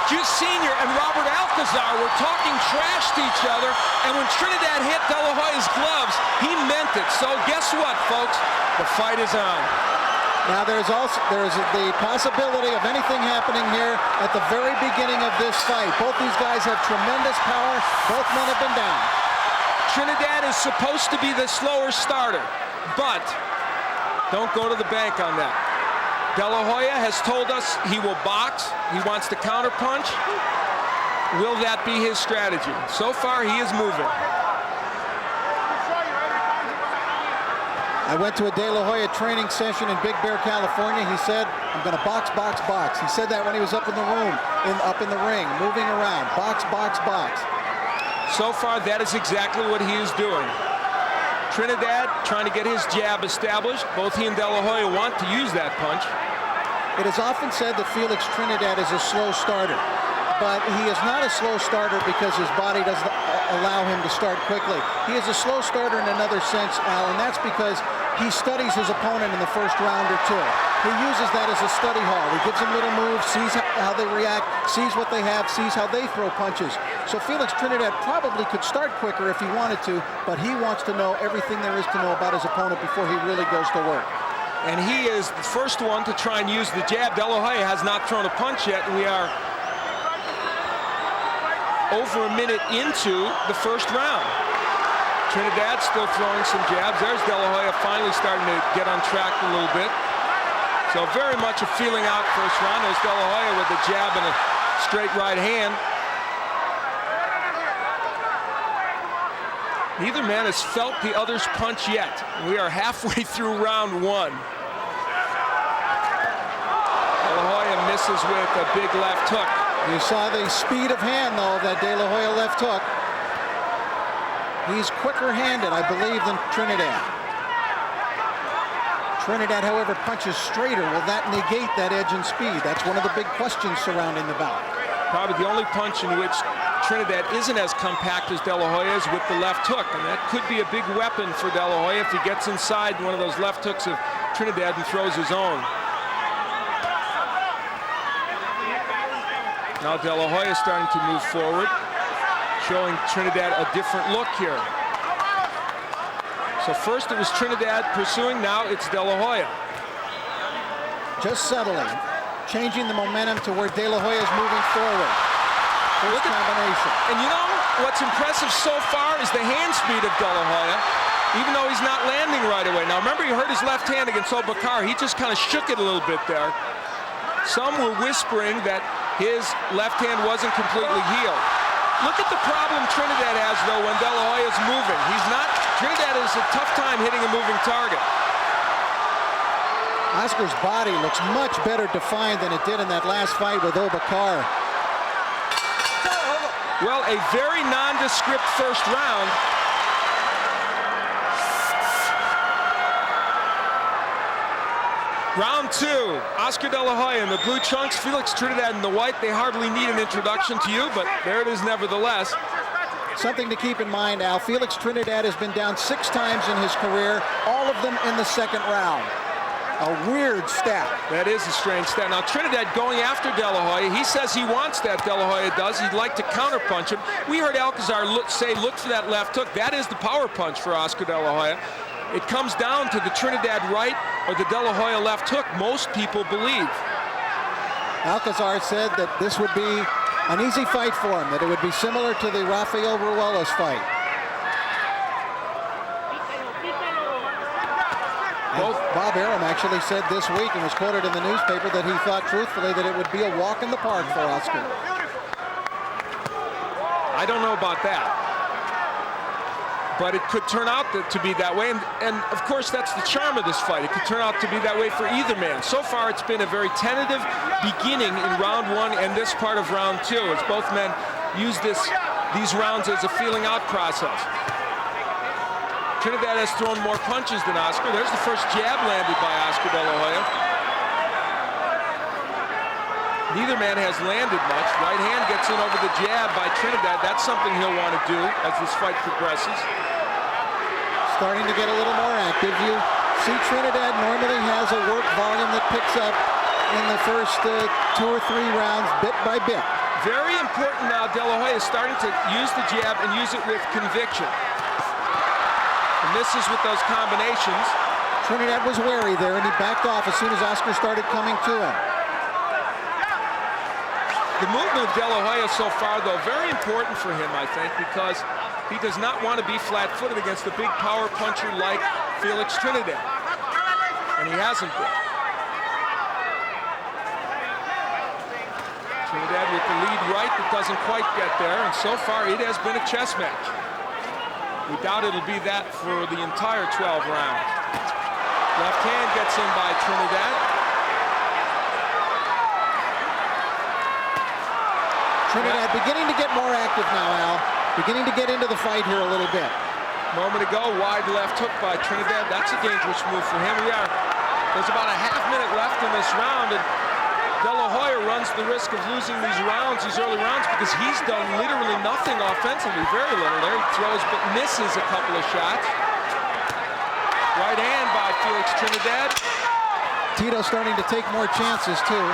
Sr. and Robert Alcazar were talking trash to each other, and when Trinidad hit De La Hoya's gloves, he meant it. So guess what, folks? The fight is on. Now there's the possibility of anything happening here at the very beginning of this fight. Both these guys have tremendous power. Both men have been down. Trinidad is supposed to be the slower starter, but don't go to the bank on that. De La Hoya has told us he will box. He wants to counterpunch. Will that be his strategy? So far, he is moving. I went to a De La Hoya training session in Big Bear, California. He said, I'm going to box, box, box. He said that when he was up in the room, up in the ring, moving around. Box, box, box. So far, that is exactly what he is doing. Trinidad trying to get his jab established. Both he and De La Hoya want to use that punch. It is often said that Felix Trinidad is a slow starter, but he is not a slow starter because his body doesn't allow him to start quickly. He is a slow starter in another sense, Al, and that's because he studies his opponent in the first round or two. He uses that as a study hall. He gives them little moves, sees how they react, sees what they have, sees how they throw punches. So Felix Trinidad probably could start quicker if he wanted to, but he wants to know everything there is to know about his opponent before he really goes to work. And he is the first one to try and use the jab. De La Hoya has not thrown a punch yet, and we are over a minute into the first round. Trinidad still throwing some jabs. There's De La Hoya finally starting to get on track a little bit. So very much a feeling out first round. There's De La Hoya with a jab and a straight right hand. Neither man has felt the other's punch yet. We are halfway through round one. De La Hoya misses with a big left hook. You saw the speed of hand, though, of that De La Hoya left hook. He's quicker-handed, I believe, than Trinidad. Trinidad, however, punches straighter. Will that negate that edge and speed? That's one of the big questions surrounding the bout. Probably the only punch in which Trinidad isn't as compact as De La Hoya is with the left hook, and that could be a big weapon for De La Hoya if he gets inside one of those left hooks of Trinidad and throws his own. Now De La Hoya is starting to move forward, showing Trinidad a different look here. So first it was Trinidad pursuing, now it's De La Hoya. Just settling, changing the momentum to where De La Hoya is moving forward. First combination. And you know what's impressive so far is the hand speed of De La Hoya, even though he's not landing right away. Now remember, he hurt his left hand against Obakar. He just kind of shook it a little bit there. Some were whispering that his left hand wasn't completely healed. Look at the problem Trinidad has, though, when De La Hoya is moving. Trinidad has a tough time hitting a moving target. Oscar's body looks much better defined than it did in that last fight with Obakar. Well, a very nondescript first round. Round two, Oscar De La Hoya in the blue trunks, Felix Trinidad in the white. They hardly need an introduction to you, but there it is nevertheless. Something to keep in mind, Al, Felix Trinidad has been down 6 times in his career, all of them in the second round. A weird stat. That is a strange stat. Now Trinidad going after De La Hoya. He says he wants that, De La Hoya does. He'd like to counterpunch him. We heard Alcazar say, look for that left hook. That is the power punch for Oscar De La Hoya. It comes down to the Trinidad right or the De La Hoya left hook, most people believe. Alcazar said that this would be an easy fight for him, that it would be similar to the Rafael Ruelas fight. Bob Arum actually said this week and was quoted in the newspaper that he thought truthfully that it would be a walk in the park for Oscar. I don't know about that, but it could turn out to be that way, and of course that's the charm of this fight. It could turn out to be that way for either man. So far it's been a very tentative beginning in round one and this part of round two, as both men use these rounds as a feeling out process. Trinidad has thrown more punches than Oscar. There's the first jab landed by Oscar De La Hoya. Neither man has landed much. Right hand gets in over the jab by Trinidad. That's something he'll want to do as this fight progresses. Starting to get a little more active. You see Trinidad normally has a work volume that picks up in the first 2 or 3 rounds, bit by bit. Very important now, De La Hoya is starting to use the jab and use it with conviction. And misses with those combinations. Trinidad was wary there, and he backed off as soon as Oscar started coming to him. The movement of De La Hoya so far, though, very important for him, I think, because he does not want to be flat-footed against a big power puncher like Felix Trinidad. And he hasn't been. Trinidad with the lead right, but doesn't quite get there. And so far, it has been a chess match. We doubt it'll be that for the entire 12 rounds. Left hand gets in by Trinidad. Trinidad beginning to get more active now, Al. Beginning to get into the fight here a little bit. Moment ago, wide left hook by Trinidad. That's a dangerous move for him. There's about a half minute left in this round, and De La Hoya runs the risk of losing these rounds, these early rounds, because he's done literally nothing offensively, very little there. He throws but misses a couple of shots. Right hand by Felix Trinidad. Tito starting to take more chances, too.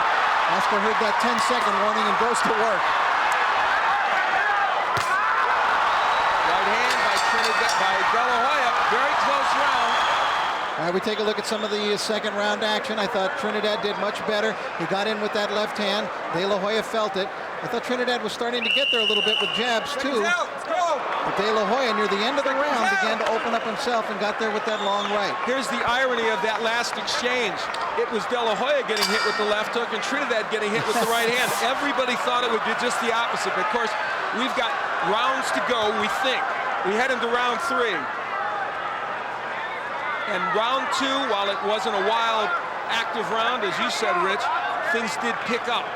Oscar heard that 10-second warning and goes to work. Right hand by Trinidad, by De La Hoya. Very close round. All right, we take a look at some of the second round action. I thought Trinidad did much better. He got in with that left hand. De La Hoya felt it. I thought Trinidad was starting to get there a little bit with jabs, too. But De La Hoya, near the end of the round, began to open up himself and got there with that long right. Here's the irony of that last exchange. It was De La Hoya getting hit with the left hook and Trinidad getting hit with the right hand. Everybody thought it would be just the opposite. But of course, we've got rounds to go, we think. We head into round 3. And round 2, while it wasn't a wild, active round, as you said, Rich, things did pick up.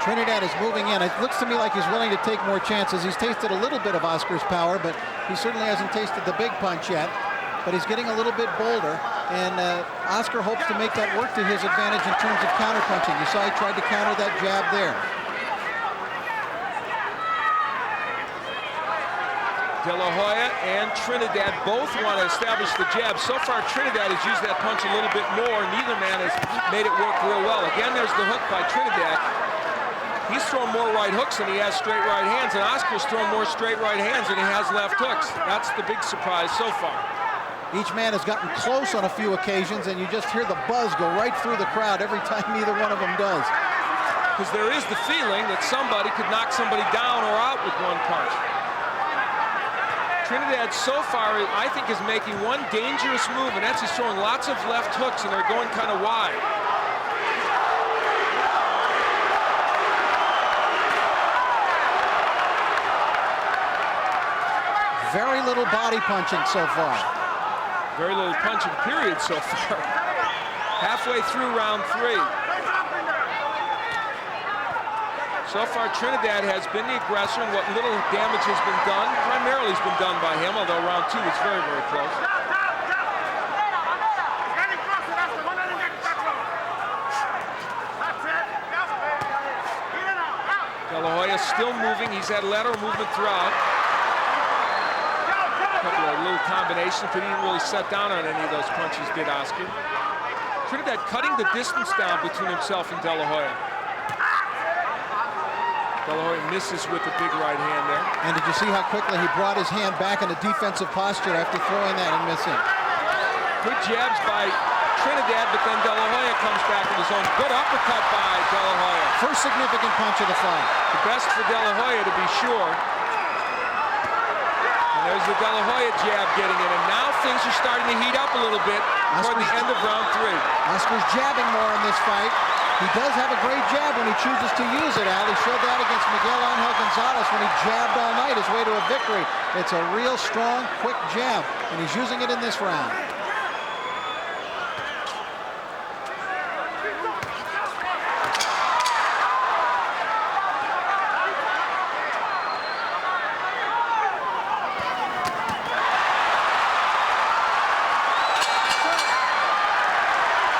Trinidad is moving in. It looks to me like he's willing to take more chances. He's tasted a little bit of Oscar's power, but he certainly hasn't tasted the big punch yet. But he's getting a little bit bolder, and Oscar hopes to make that work to his advantage in terms of counterpunching. You saw he tried to counter that jab there. De La Hoya and Trinidad both want to establish the jab. So far, Trinidad has used that punch a little bit more. Neither man has made it work real well. Again, there's the hook by Trinidad. He's thrown more right hooks than he has straight right hands, and Oscar's thrown more straight right hands than he has left hooks. That's the big surprise so far. Each man has gotten close on a few occasions, and you just hear the buzz go right through the crowd every time either one of them does. Because there is the feeling that somebody could knock somebody down or out with one punch. Trinidad so far, I think, is making one dangerous move, and that's he's throwing lots of left hooks, and they're going kind of wide. Very little body punching so far. Very little punching, period, so far. Halfway through round 3. So far, Trinidad has been the aggressor, and what little damage has been done, primarily has been done by him, although round 2 was very, very close. De La Hoya still moving. He's had lateral movement throughout. A couple of little combinations, but he didn't really set down on any of those punches, did Oscar. Trinidad cutting the distance down between himself and De La Hoya. De La Hoya misses with the big right hand there. And did you see how quickly he brought his hand back in a defensive posture after throwing that and missing? Good jabs by Trinidad, but then De La Hoya comes back in his own. Good uppercut by De La Hoya. First significant punch of the fight. The best for De La Hoya, to be sure. And there's the De La Hoya jab getting in, and now things are starting to heat up a little bit toward the end of round 3. Oscar's jabbing more in this fight. He does have a great jab when he chooses to use it, Al. He showed that against Miguel Angel Gonzalez when he jabbed all night his way to a victory. It's a real strong, quick jab, and he's using it in this round.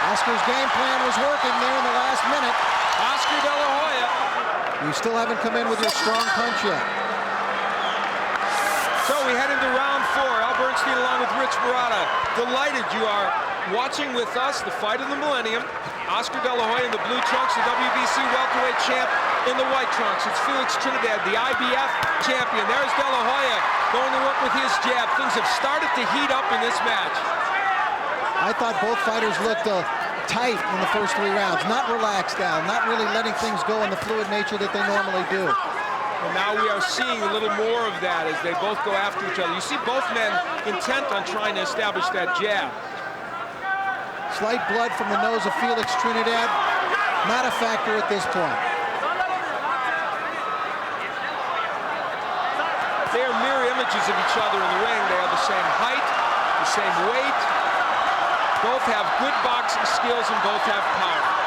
Oscar's game plan was working there in the last minute. Oscar De La Hoya. You still haven't come in with your strong punch yet. So we head into round 4. Al Bernstein along with Rich Barada. Delighted you are watching with us the fight of the Millennium. Oscar De La Hoya in the blue trunks, the WBC welterweight champ in the white trunks. It's Felix Trinidad, the IBF champion. There's De La Hoya going to work with his jab. Things have started to heat up in this match. I thought both fighters looked tight in the first 3 rounds, not relaxed down, not really letting things go in the fluid nature that they normally do. And now we are seeing a little more of that as they both go after each other. You see both men intent on trying to establish that jab. Slight blood from the nose of Felix Trinidad, not a factor at this point. They are mirror images of each other in the ring. They have the same height, the same weight. Both have good boxing skills and both have power.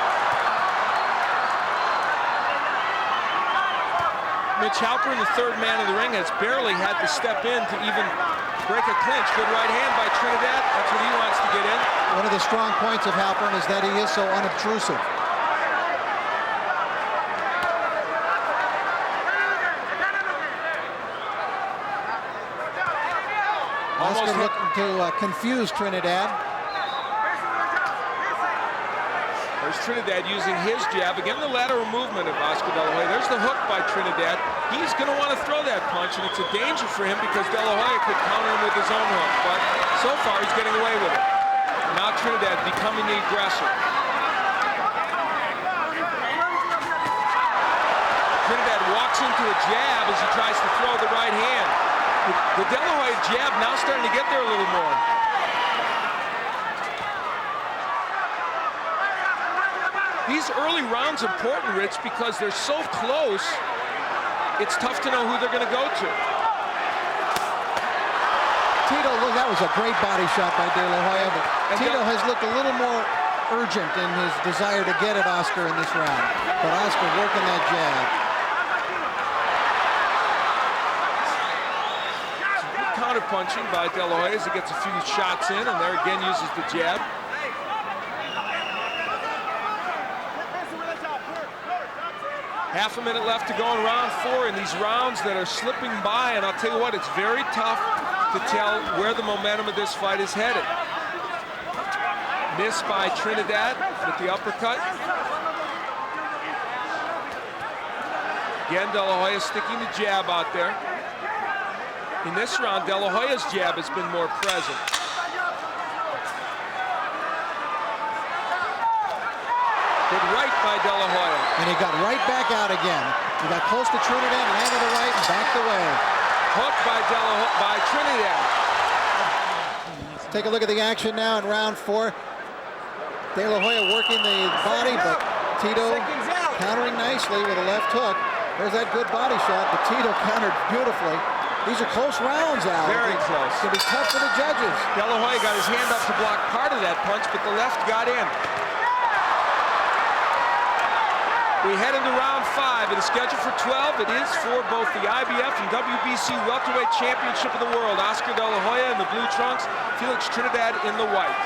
Mitch Halpern, the third man in the ring, has barely had to step in to even break a clinch. Good right hand by Trinidad. That's what he wants to get in. One of the strong points of Halpern is that he is so unobtrusive. Oscar looking to confuse Trinidad. There's Trinidad using his jab. Again, the lateral movement of Oscar De La Hoya. There's the hook by Trinidad. He's going to want to throw that punch, and it's a danger for him because De La Hoya could counter him with his own hook. But so far, he's getting away with it. Now Trinidad becoming the aggressor. Trinidad walks into a jab as he tries to throw the right hand. The De La Hoya jab now starting to get there a little more. These early rounds are important, Rich, because they're so close, it's tough to know who they're going to go to. Tito, look, that was a great body shot by De La Hoya, but Tito has looked a little more urgent in his desire to get at Oscar in this round. But Oscar working that jab. Good counter punching by De La Hoya as he gets a few shots in, and there again uses the jab. Half a minute left to go in round 4 in these rounds that are slipping by, and I'll tell you what, it's very tough to tell where the momentum of this fight is headed. Missed by Trinidad with the uppercut. Again, De La Hoya sticking the jab out there. In this round, De La Hoya's jab has been more present. Good right by De La Hoya. And he got right back out again. He got close to Trinidad, landed the right, and backed away. Hook by Trinidad. Take a look at the action now in round 4. De La Hoya working the body, but Tito countering nicely with a left hook. There's that good body shot, but Tito countered beautifully. These are close rounds, Al. Very close. It's going to be tough for the judges. De La Hoya got his hand up to block part of that punch, but the left got in. We head into round 5. It is scheduled for 12. It is for both the IBF and WBC welterweight championship of the world. Oscar De La Hoya in the blue trunks, Felix Trinidad in the white.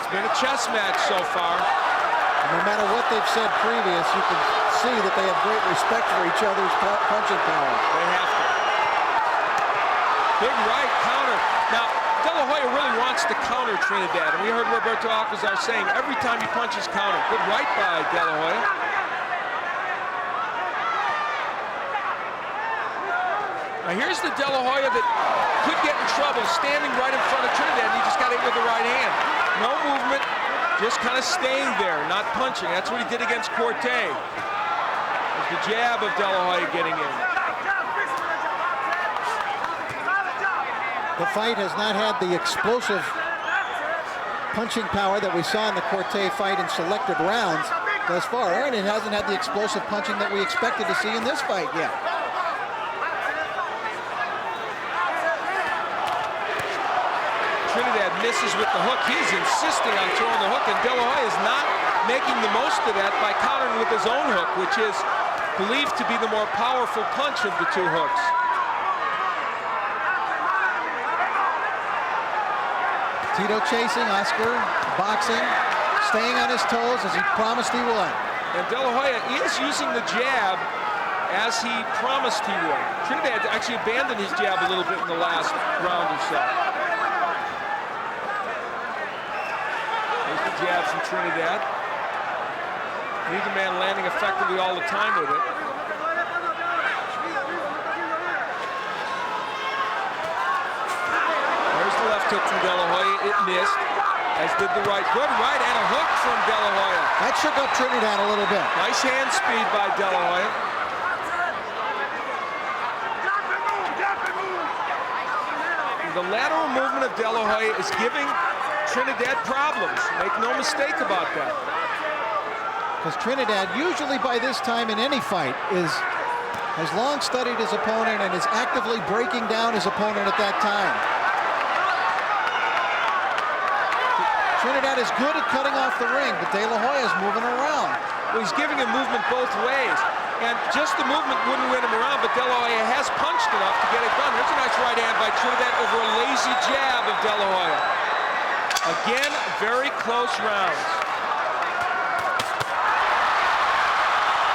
It's been a chess match so far. No matter what they've said previous, you can see that they have great respect for each other's punching power. They have to. Big right counter. Now, De La Hoya really wants to counter Trinidad, and we heard Roberto Alcazar saying every time he punches, counter. Good right by De La Hoya. Now here's the De La Hoya that could get in trouble, standing right in front of Trinidad, and he just got hit with the right hand. No movement, just kind of staying there, not punching. That's what he did against Corte. There's the jab of De La Hoya getting in. The fight has not had the explosive punching power that we saw in the Corte fight in selected rounds thus far, and it hasn't had the explosive punching that we expected to see in this fight yet. Trinidad misses with the hook. He's insisting on throwing the hook, and De La Hoya is not making the most of that by countering with his own hook, which is believed to be the more powerful punch of the two hooks. Tito chasing, Oscar boxing, staying on his toes as he promised he would. And De La Hoya is using the jab as he promised he would. Trinidad actually abandoned his jab a little bit in the last round or so. There's the jab from Trinidad. Neither man landing effectively all the time with it. There's the left hook from De La Hoya. It missed, as did the right. Good right, and a hook from De La Hoya. That shook up Trinidad a little bit. Nice hand speed by De La Hoya. The lateral movement of De La Hoya is giving Trinidad problems. Make no mistake about that. Because Trinidad, usually by this time in any fight, has long studied his opponent and is actively breaking down his opponent at that time. Trinidad is good at cutting off the ring, but De La Hoya is moving around. Well, he's giving him movement both ways. And just the movement wouldn't win him around, but De La Hoya has punched enough to get it done. There's a nice right hand by Trinidad over a lazy jab of De La Hoya. Again, very close rounds.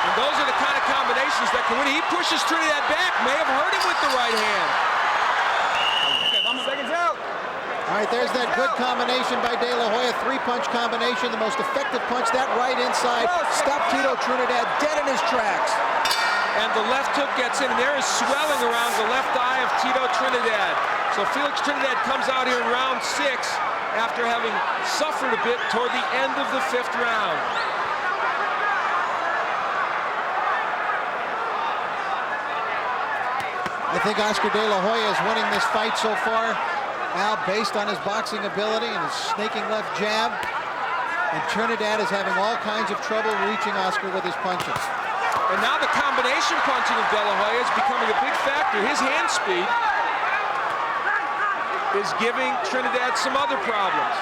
And those are the kind of combinations that can win. He pushes Trinidad back, may have hurt him with the right hand. Okay, seconds out. All right, there's that good combination by De La Hoya, three-punch combination, the most effective punch, that right inside, stopped Tito Trinidad dead in his tracks. And the left hook gets in, and there is swelling around the left eye of Tito Trinidad. So Felix Trinidad comes out here in round 6 after having suffered a bit toward the end of the 5th round. I think Oscar De La Hoya is winning this fight so far, now based on his boxing ability and his snaking left jab. And Trinidad is having all kinds of trouble reaching Oscar with his punches. And now the combination punching of De La Hoya is becoming a big factor. His hand speed is giving Trinidad some other problems.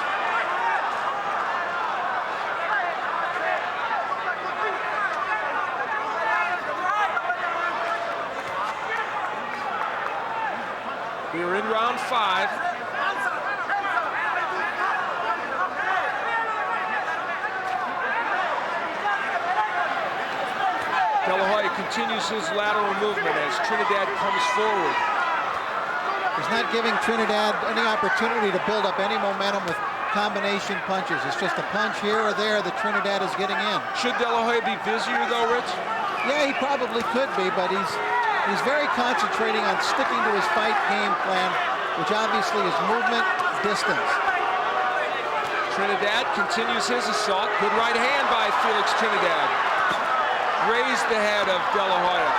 We are in round 5. De La Hoya continues his lateral movement as Trinidad comes forward. He's not giving Trinidad any opportunity to build up any momentum with combination punches. It's just a punch here or there that Trinidad is getting in. Should De La Hoya be busier though, Rich? Yeah, he probably could be, but he's very concentrating on sticking to his fight game plan, which obviously is movement, distance. Trinidad continues his assault. Good right hand by Felix Trinidad. Raised the head of De La Hoya.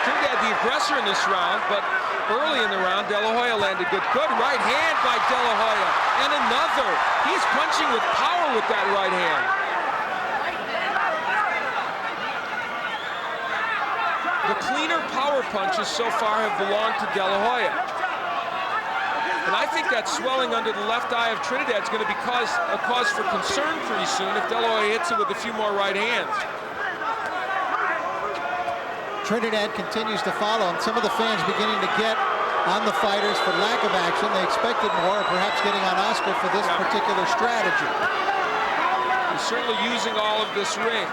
Trinidad the aggressor in this round, but early in the round, De La Hoya landed good. Good right hand by De La Hoya. And another. He's punching with power with that right hand. The cleaner power punches so far have belonged to De La Hoya. And I think that swelling under the left eye of Trinidad is going to be a cause for concern pretty soon if De La Hoya hits it with a few more right hands. Trinidad continues to follow, and some of the fans beginning to get on the fighters for lack of action. They expected more, perhaps getting on Oscar for this particular strategy. He's certainly using all of this ring.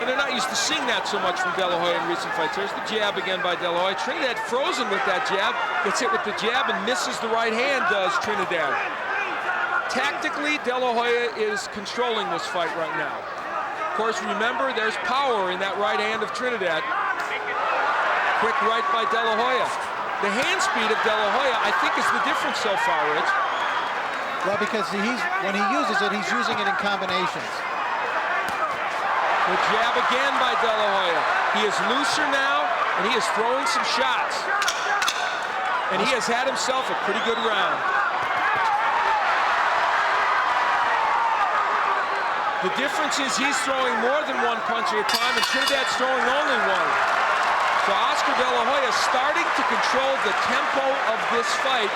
And they're not used to seeing that so much from De La Hoya in recent fights. There's the jab again by De La Hoya. Trinidad frozen with that jab. Gets hit with the jab and misses the right hand, does Trinidad. Tactically, De La Hoya is controlling this fight right now. Of course, remember, there's power in that right hand of Trinidad. Quick right by De La Hoya. The hand speed of De La Hoya, I think, is the difference so far, Rich. Well, because when he uses it, he's using it in combinations. The jab again by De La Hoya. He is looser now, and he is throwing some shots. And he has had himself a pretty good round. The difference is he's throwing more than one punch at a time, and Trinidad's throwing only one. So Oscar De La Hoya starting to control the tempo of this fight.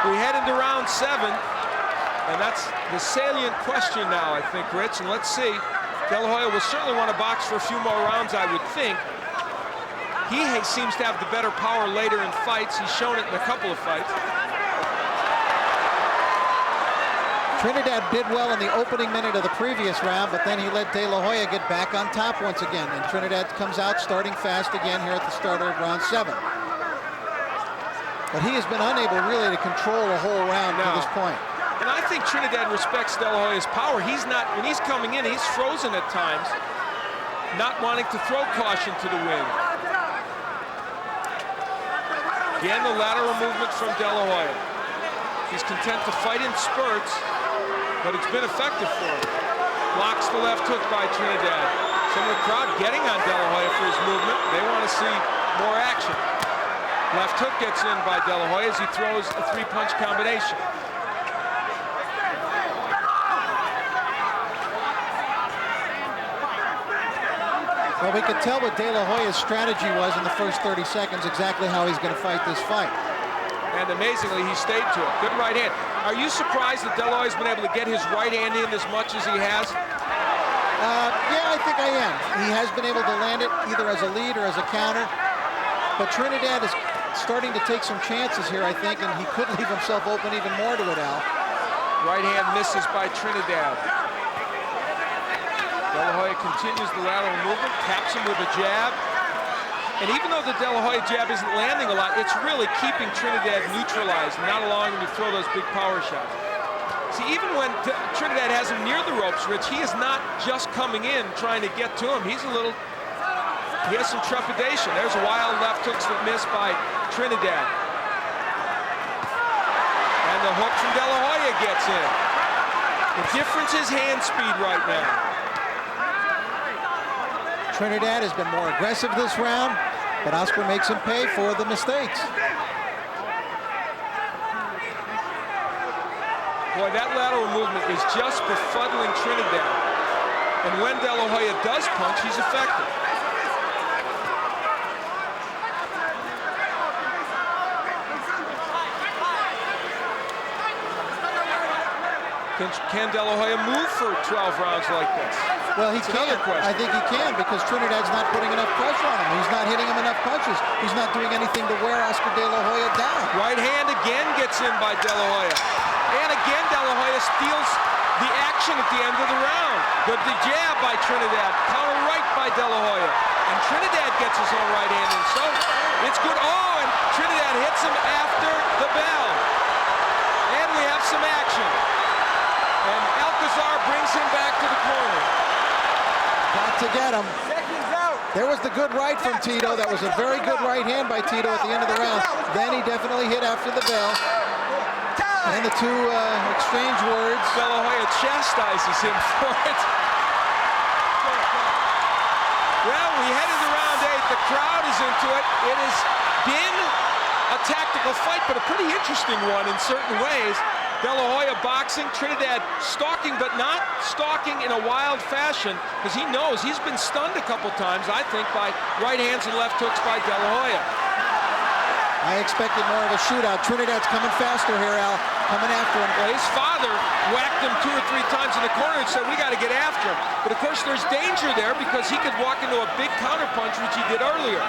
We head into round 7, and that's the salient question now, I think, Rich. And let's see. De La Hoya will certainly want to box for a few more rounds, I would think. He seems to have the better power later in fights. He's shown it in a couple of fights. Trinidad did well in the opening minute of the previous round, but then he let De La Hoya get back on top once again. And Trinidad comes out starting fast again here at the start of round 7. But he has been unable really to control a whole round to this point. And I think Trinidad respects De La Hoya's power. He's not, when he's coming in, he's frozen at times, not wanting to throw caution to the wind. Again, the lateral movement from De La Hoya. He's content to fight in spurts, but it's been effective for him. Blocks the left hook by Trinidad. Some of the crowd getting on De La Hoya for his movement. They want to see more action. Left hook gets in by De La Hoya as he throws a 3-punch combination. Well, we could tell what De La Hoya's strategy was in the first 30 seconds, exactly how he's going to fight this fight. And amazingly, he stayed to it. Good right hand. Are you surprised that De La Hoya's been able to get his right hand in as much as he has? Yeah, I think I am. He has been able to land it either as a lead or as a counter. But Trinidad is starting to take some chances here, I think, and he could leave himself open even more to it, Al. Right hand misses by Trinidad. De La Hoya continues the lateral movement, taps him with a jab. And even though the De La Hoya jab isn't landing a lot, it's really keeping Trinidad neutralized, not allowing him to throw those big power shots. See, even when Trinidad has him near the ropes, Rich, he is not just coming in trying to get to him. He has some trepidation. There's wild left hooks that miss by Trinidad. And the hook from De La Hoya gets in. The difference is hand speed right now. Trinidad has been more aggressive this round, but Oscar makes him pay for the mistakes. Boy, that lateral movement is just befuddling Trinidad. And when De La Hoya does punch, he's effective. Can De La Hoya move for 12 rounds like this? Well, he can. I think he can, because Trinidad's not putting enough pressure on him. He's not hitting him enough punches. He's not doing anything to wear Oscar De La Hoya down. Right hand again gets in by De La Hoya. And again, De La Hoya steals the action at the end of the round. Good the jab by Trinidad. Counter right by De La Hoya. And Trinidad gets his own right hand in. So it's good. Oh, and Trinidad hits him after the bell. And we have some action. And Alcazar brings him back to the corner. Got to get him. There was the good right from Tito. That was a very good right hand by Tito at the end of the round. Then he definitely hit after the bell. And the two exchange words. De La Hoya chastises him for it. Well, we head into round 8. The crowd is into it. It has been a tactical fight, but a pretty interesting one in certain ways. De La Hoya boxing, Trinidad stalking, but not stalking in a wild fashion, because he knows he's been stunned a couple times, I think, by right hands and left hooks by De La Hoya. I expected more of a shootout. Trinidad's coming faster here, Al, coming after him. Well, his father whacked him 2 or 3 times in the corner and said, we got to get after him. But of course, there's danger there, because he could walk into a big counterpunch, which he did earlier.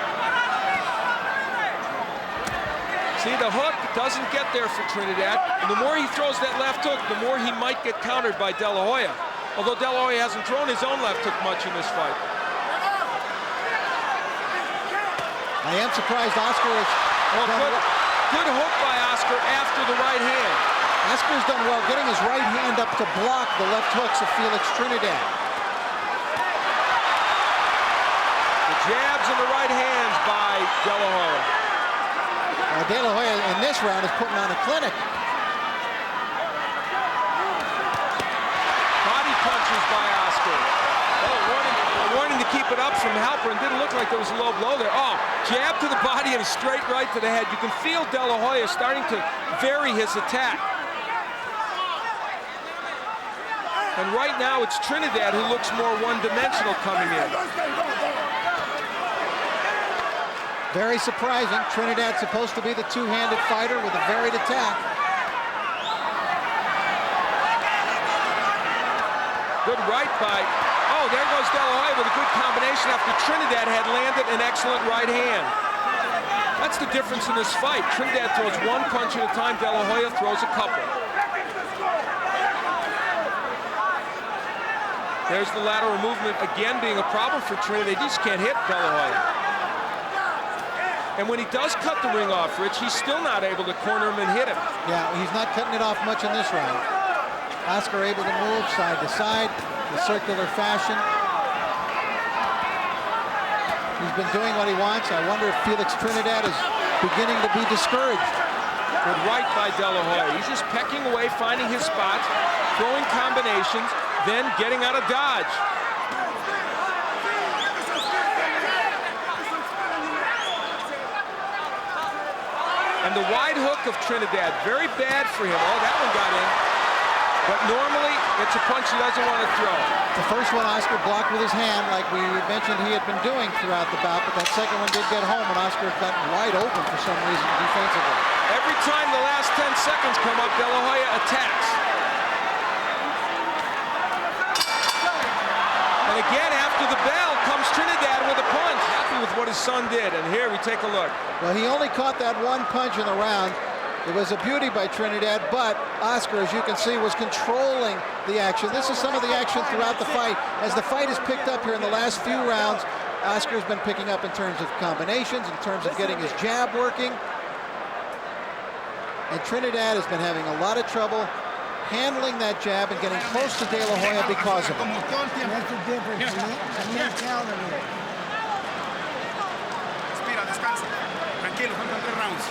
See, the hook doesn't get there for Trinidad, and the more he throws that left hook, the more he might get countered by De La Hoya. Although De La Hoya hasn't thrown his own left hook much in this fight. I am surprised Oscar is... Good hook by Oscar after the right hand. Oscar's done well getting his right hand up to block the left hooks of Felix Trinidad. The jabs and the right hands by De La Hoya. De La Hoya in this round is putting on a clinic. Body punches by Oscar. Oh, warning to keep it up from Halper, and didn't look like there was a low blow there. Oh, jab to the body and a straight right to the head. You can feel De La Hoya starting to vary his attack. And right now it's Trinidad who looks more one-dimensional coming in. Very surprising. Trinidad's supposed to be the two-handed fighter with a varied attack. Good right by... Oh, there goes De La Hoya with a good combination after Trinidad had landed an excellent right hand. That's the difference in this fight. Trinidad throws one punch at a time. De La Hoya throws a couple. There's the lateral movement again being a problem for Trinidad. He just can't hit De La Hoya. And when he does cut the ring off, Rich, he's still not able to corner him and hit him. Yeah, he's not cutting it off much in this round. Oscar able to move side to side in circular fashion. He's been doing what he wants. I wonder if Felix Trinidad is beginning to be discouraged. Good right by De La Hoya. He's just pecking away, finding his spots, throwing combinations, then getting out of dodge. And the wide hook of Trinidad, very bad for him. Oh, that one got in. But normally, it's a punch he doesn't want to throw. The first one Oscar blocked with his hand, like we mentioned he had been doing throughout the bout, but that second one did get home, and Oscar got wide open for some reason defensively. Every time the last 10 seconds come up, De La Hoya attacks. And again, after the bell, comes Trinidad with a punch. Happy with what his son did, and here we take a look. Well, he only caught that one punch in the round. It was a beauty by Trinidad, but Oscar, as you can see, was controlling the action. This is some of the action throughout the fight. As the fight has picked up here in the last few rounds, Oscar's been picking up in terms of combinations, in terms of getting his jab working. And Trinidad has been having a lot of trouble handling that jab and getting close to De La Hoya because of it. That's the difference. Respira, descansa. Tranquilo, faltan 3 rounds.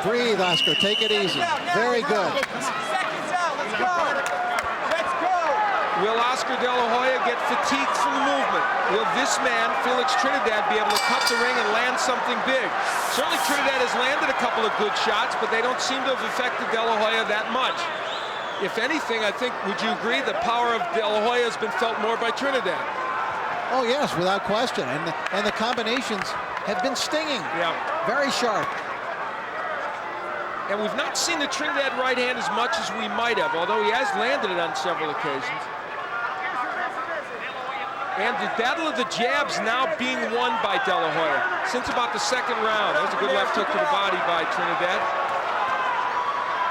Breathe, Oscar. Take it easy. Very good. Seconds out. Let's go. Let's go. Will Oscar De La Hoya get fatigued from the movement? Will this man, Felix Trinidad, be able to cut the ring and land something big? Certainly Trinidad has landed a couple of good shots, but they don't seem to have affected De La Hoya that much. If anything, I think, would you agree, the power of De La Hoya has been felt more by Trinidad? Oh, yes, without question. And the combinations have been stinging. Yeah. Very sharp. And we've not seen the Trinidad right hand as much as we might have, although he has landed it on several occasions. And the battle of the jabs now being won by De La Hoya since about the second round. That was a good left hook to the body by Trinidad.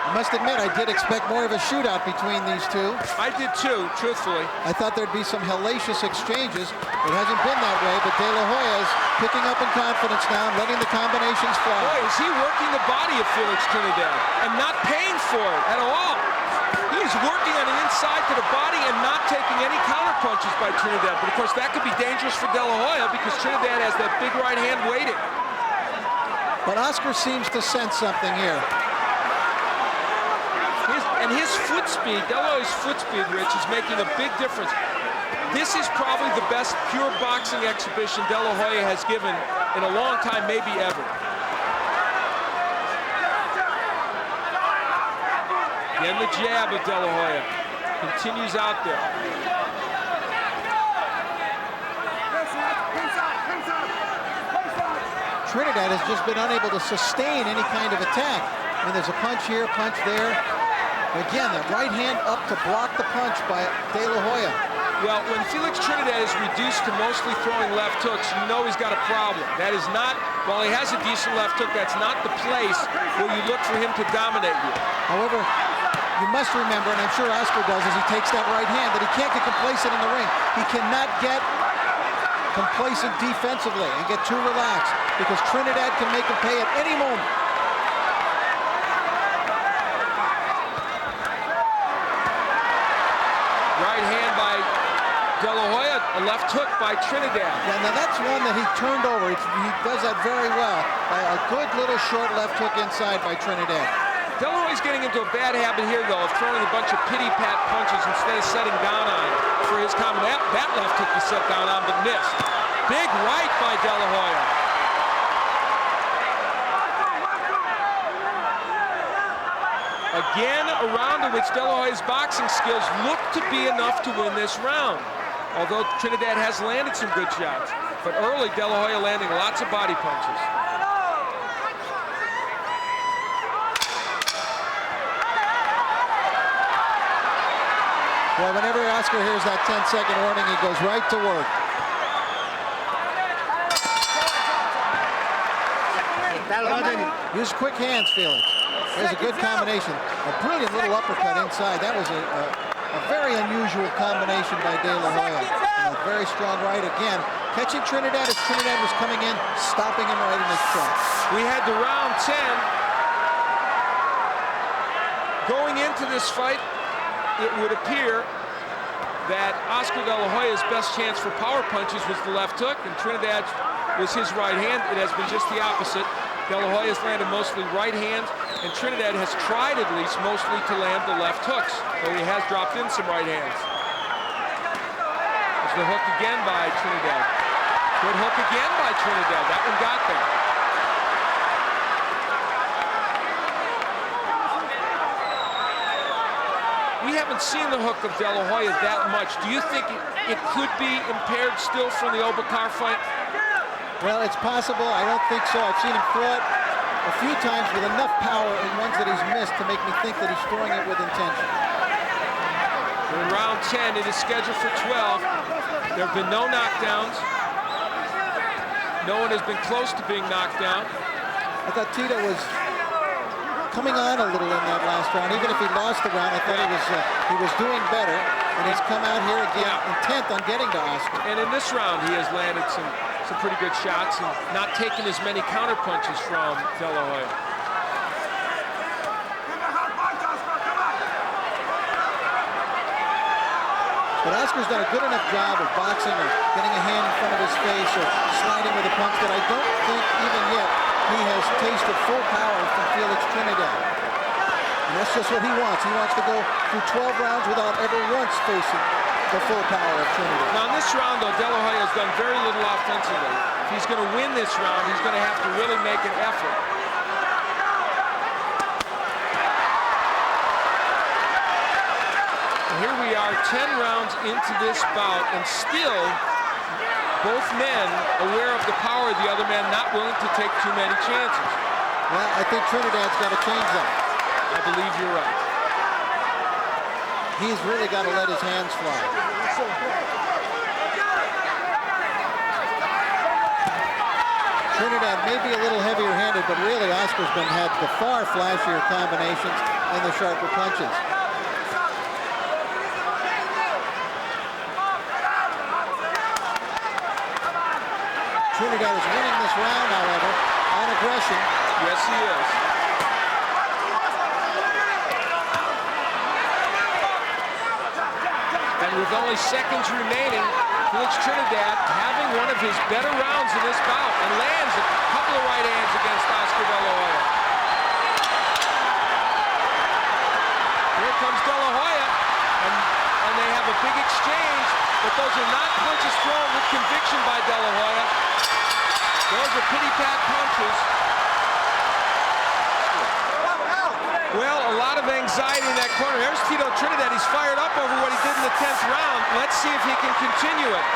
I must admit, I did expect more of a shootout between these two. I did too, truthfully. I thought there'd be some hellacious exchanges. It hasn't been that way, but De La Hoya's picking up in confidence now and letting the combinations fly. Boy, is he working the body of Felix Trinidad and not paying for it at all. He is working on the inside to the body and not taking any counter punches by Trinidad. But of course, that could be dangerous for De La Hoya because Trinidad has that big right hand waiting. But Oscar seems to sense something here. And his foot speed, De La Hoya's foot speed, Rich, is making a big difference. This is probably the best pure boxing exhibition De La Hoya has given in a long time, maybe ever. Again, the jab of De La Hoya continues out there. Trinidad has just been unable to sustain any kind of attack. I mean, there's a punch here, punch there. Again, that right hand up to block the punch by De La Hoya. Well, when Felix Trinidad is reduced to mostly throwing left hooks, you know he's got a problem. That is not, while he has a decent left hook, that's not the place where you look for him to dominate you. However, you must remember, and I'm sure Oscar does, as he takes that right hand, that he can't get complacent in the ring. He cannot get complacent defensively and get too relaxed because Trinidad can make him pay at any moment. Right hand by De La Hoya, a left hook by Trinidad. Yeah, now that's one that he turned over. He does that very well. A good little short left hook inside by Trinidad. De La Hoya's getting into a bad habit here, though, of throwing a bunch of pity-pat punches instead of setting down on him for his combo. That left hook he set down on, but missed. Big right by De La Hoya. Again, a round in which De La Hoya's boxing skills look to be enough to win this round. Although Trinidad has landed some good shots. But early, De La Hoya landing lots of body punches. Well, whenever Oscar hears that 10-second warning, he goes right to work. Use quick hands, Felix. There's a good combination. A brilliant little uppercut inside. That was A very unusual combination by De La Hoya. And a very strong right again. Catching Trinidad as Trinidad was coming in, stopping him right in his tracks. We had the round 10. Going into this fight, it would appear that Oscar De La Hoya's best chance for power punches was the left hook, and Trinidad was his right hand. It has been just the opposite. De La Hoya's landed mostly right hand, and Trinidad has tried at least mostly to land the left hooks, though he has dropped in some right hands. There's the hook again by Trinidad. Good hook again by Trinidad. That one got there. We haven't seen the hook of De La Hoya that much. Do you think it could be impaired still from the Obakar fight? Well, it's possible. I don't think so. I've seen him throw it a few times with enough power in ones that he's missed to make me think that he's throwing it with intention. In round 10, it is scheduled for 12. There have been no knockdowns. No one has been close to being knocked down. I thought Tito was coming on a little in that last round. Even if he lost the round, I thought he was doing better. And he's come out here again intent on getting to Oscar. And in this round, he has landed some pretty good shots and not taken as many counter punches from De La Hoya. But Oscar's done a good enough job of boxing or getting a hand in front of his face or sliding with a punch that I don't think even yet he has tasted full power from Felix Trinidad. And that's just what he wants. He wants to go through 12 rounds without ever once facing the full power of Trinidad. Now in this round, though, De La Hoya has done very little offensively. If he's going to win this round, he's going to have to really make an effort. And here we are, 10 rounds into this bout, and still both men aware of the power of the other man, not willing to take too many chances. Well, I think Trinidad's got to change that. I believe you're right. He's really got to let his hands fly. Trinidad may be a little heavier-handed, but really Oscar's had the far flashier combinations and the sharper punches. Trinidad is winning this round, however, on aggression. Yes, he is. And with only seconds remaining, Felix Trinidad having one of his better rounds in this bout and lands a couple of right hands against Oscar De La Hoya. Here comes De La Hoya, and they have a big exchange, but those are not punches thrown with conviction by De La Hoya. Those are pity-pat punches. Well, a lot of anxiety in that corner. Here's Tito Trinidad. He's fired up over what he did in the 10th round. Let's see if he can continue it.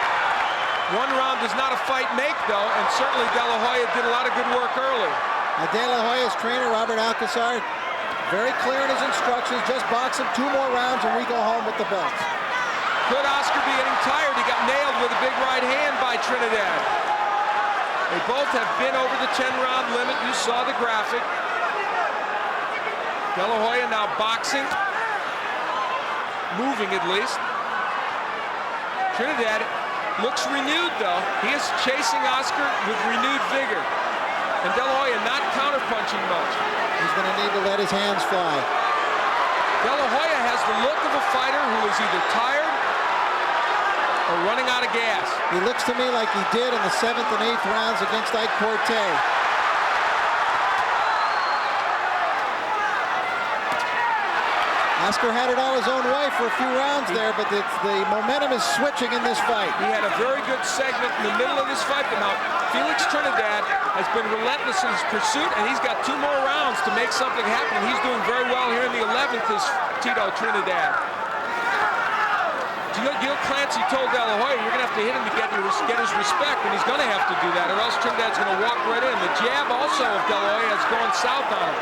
One round does not a fight make, though, and certainly De La Hoya did a lot of good work early. Now, De La Hoya's trainer, Robert Alcazar, very clear in his instructions. Just box him 2 more rounds and we go home with the belts. Could Oscar be getting tired? He got nailed with a big right hand by Trinidad. They both have been over the 10-round limit. You saw the graphic. De La Hoya now boxing, moving at least. Trinidad looks renewed, though. He is chasing Oscar with renewed vigor. And De La Hoya not counterpunching much. He's going to need to let his hands fly. De La Hoya has the look of a fighter who is either tired or running out of gas. He looks to me like he did in the 7th and 8th rounds against Ike Corte. Oscar had it all his own way for a few rounds there, but the momentum is switching in this fight. He had a very good segment in the middle of this fight, but now Felix Trinidad has been relentless in his pursuit, and he's got 2 more rounds to make something happen. He's doing very well here in the 11th, is Tito Trinidad. Gil Clancy told De La Hoya, you're going to have to hit him to get his respect, and he's going to have to do that, or else Trinidad's going to walk right in. The jab also of De La Hoya has gone south on him.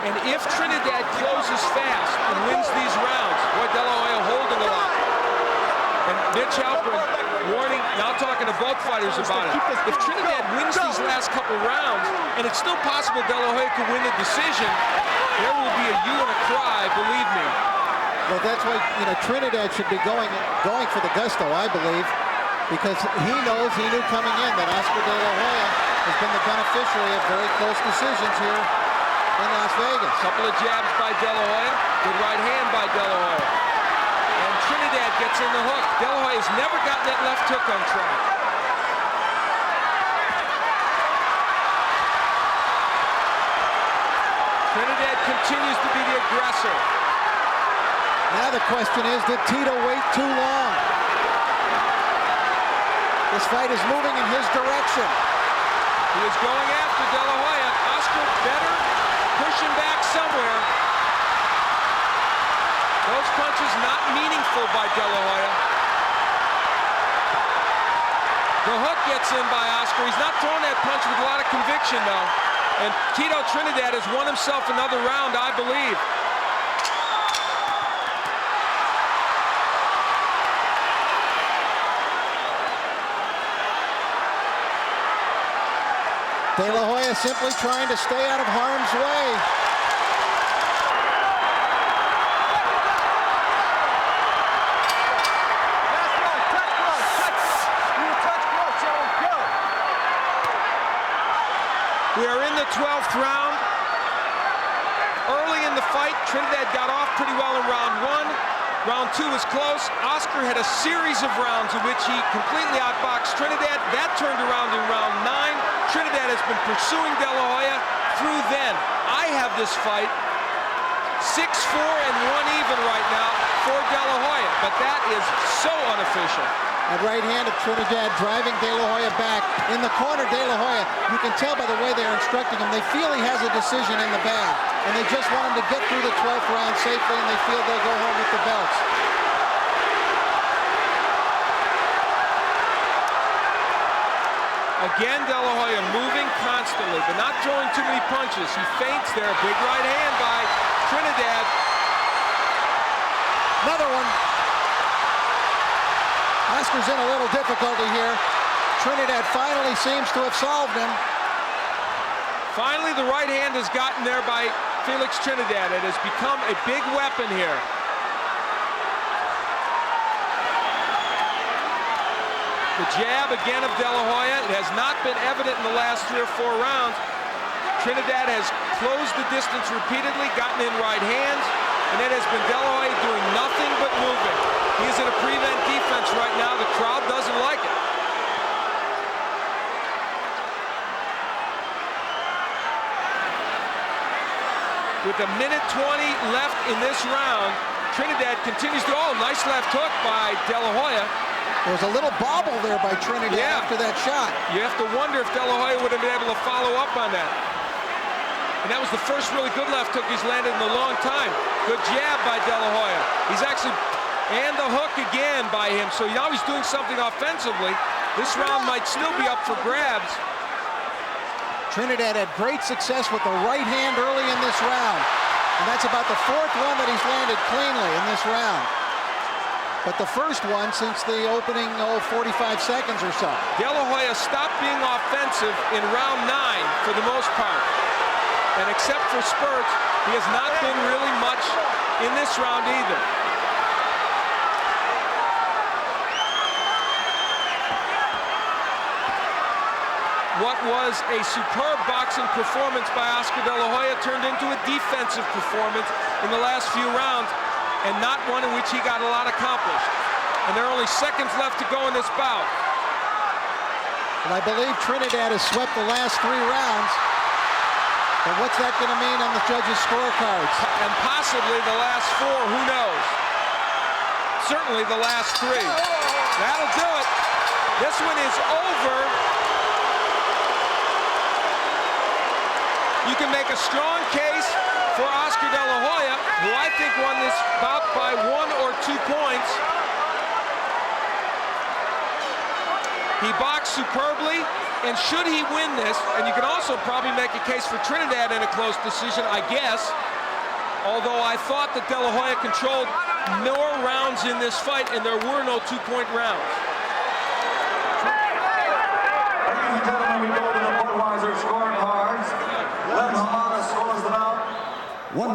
And if Trinidad closes fast and wins these rounds, boy, De La Hoya holding a lot. And Mitch Halpern warning, now talking talking to both fighters about it. If Trinidad wins these last couple rounds, and it's still possible De La Hoya could win the decision, there will be a hue and a cry, believe me. Well, that's why, you know, Trinidad should be going for the gusto, I believe, because he knew coming in that Oscar De La Hoya has been the beneficiary of very close decisions here in Las Vegas. Couple of jabs by De La Hoya, good right hand by De La Hoya. And Trinidad gets in the hook. De La Hoya has never gotten that left hook on track. Trinidad continues to be the aggressor. Now the question is, did Tito wait too long? This fight is moving in his direction. He is going after De La Hoya. Oscar better push him back somewhere. Those punches not meaningful by De La Hoya. The hook gets in by Oscar. He's not throwing that punch with a lot of conviction, though. And Tito Trinidad has won himself another round, I believe. De La Hoya simply trying to stay out of harm's way. We are in the 12th round. Early in the fight, Trinidad got off pretty well in round 1. Round 2 was close. Oscar had a series of rounds in which he completely outboxed Trinidad. That turned around in round 9. Trinidad has been pursuing De La Hoya through then. I have this fight 6-4 and 1 even right now for De La Hoya, but that is so unofficial. That right hand of Trinidad driving De La Hoya back. In the corner, De La Hoya, you can tell by the way they're instructing him, they feel he has a decision in the bag. And they just want him to get through the 12th round safely, and they feel they'll go home with the belts. Again, De La Hoya moving constantly, but not throwing too many punches. He feints there. Big right hand by Trinidad. Another one. Oscar's in a little difficulty here. Trinidad finally seems to have solved him. Finally, the right hand has gotten there by Felix Trinidad. It has become a big weapon here. The jab again of De La Hoya. It has not been evident in the last 3 or 4 rounds. Trinidad has closed the distance repeatedly, gotten in right hands, and it has been De La Hoya doing nothing but moving. He is in a prevent defense right now. The crowd doesn't like it. With a minute 20 left in this round, Trinidad continues to, nice left hook by De La Hoya. There was a little bobble there by Trinidad after that shot. You have to wonder if De La Hoya would have been able to follow up on that. And that was the first really good left hook he's landed in a long time. Good jab by De La Hoya. He's actually, and the hook again by him. So now he's doing something offensively. This round might still be up for grabs. Trinidad had great success with the right hand early in this round. And that's about the 4th one that he's landed cleanly in this round. But the first one since the opening 45 seconds or so. De La Hoya stopped being offensive in round 9 for the most part. And except for spurts, he has not been really much in this round either. What was a superb boxing performance by Oscar De La Hoya turned into a defensive performance in the last few rounds, and not one in which he got a lot accomplished. And there are only seconds left to go in this bout. And I believe Trinidad has swept the last 3 rounds. But what's that going to mean on the judges' scorecards? And possibly the last 4, who knows? Certainly the last 3. That'll do it. This one is over. You can make a strong case for Oscar De La Hoya, who I think won this bout by 1 or 2 points. He boxed superbly, and should he win this, and you can also probably make a case for Trinidad in a close decision, I guess, although I thought that De La Hoya controlled more rounds in this fight, and there were no 2-point rounds.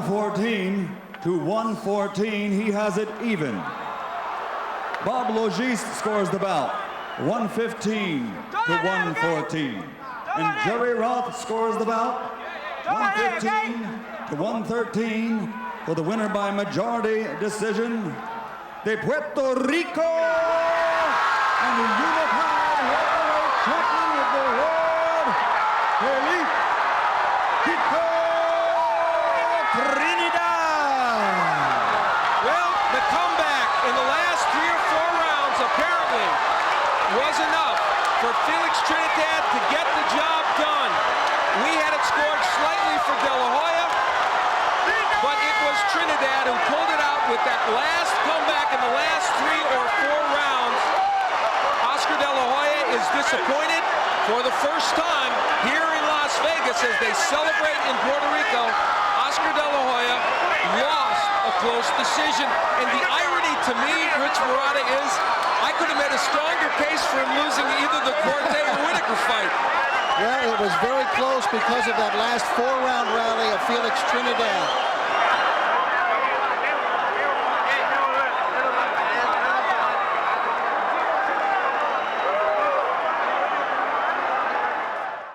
114 to 114. He has it even. Bob Logis scores the bout, 115 to 114. And Jerry Roth scores the bout, 115 to 113 for the winner by majority decision. De Puerto Rico and the unified welterweight champion of the world, Felix Trinidad. Well, the comeback in the last 3 or 4 rounds apparently was enough for Felix Trinidad to get the job done. We had it scored slightly for De La Hoya, but it was Trinidad who pulled it out with that last comeback in the last 3 or 4 rounds. Oscar De La Hoya is disappointed for the first time here in Las Vegas as they celebrate in Puerto Rico. Oscar De La Hoya lost a close decision. And the irony to me, Rich Murata, is I could have made a stronger case for him losing either the Corte or Whitaker fight. Well, it was very close because of that last 4-round rally of Felix Trinidad.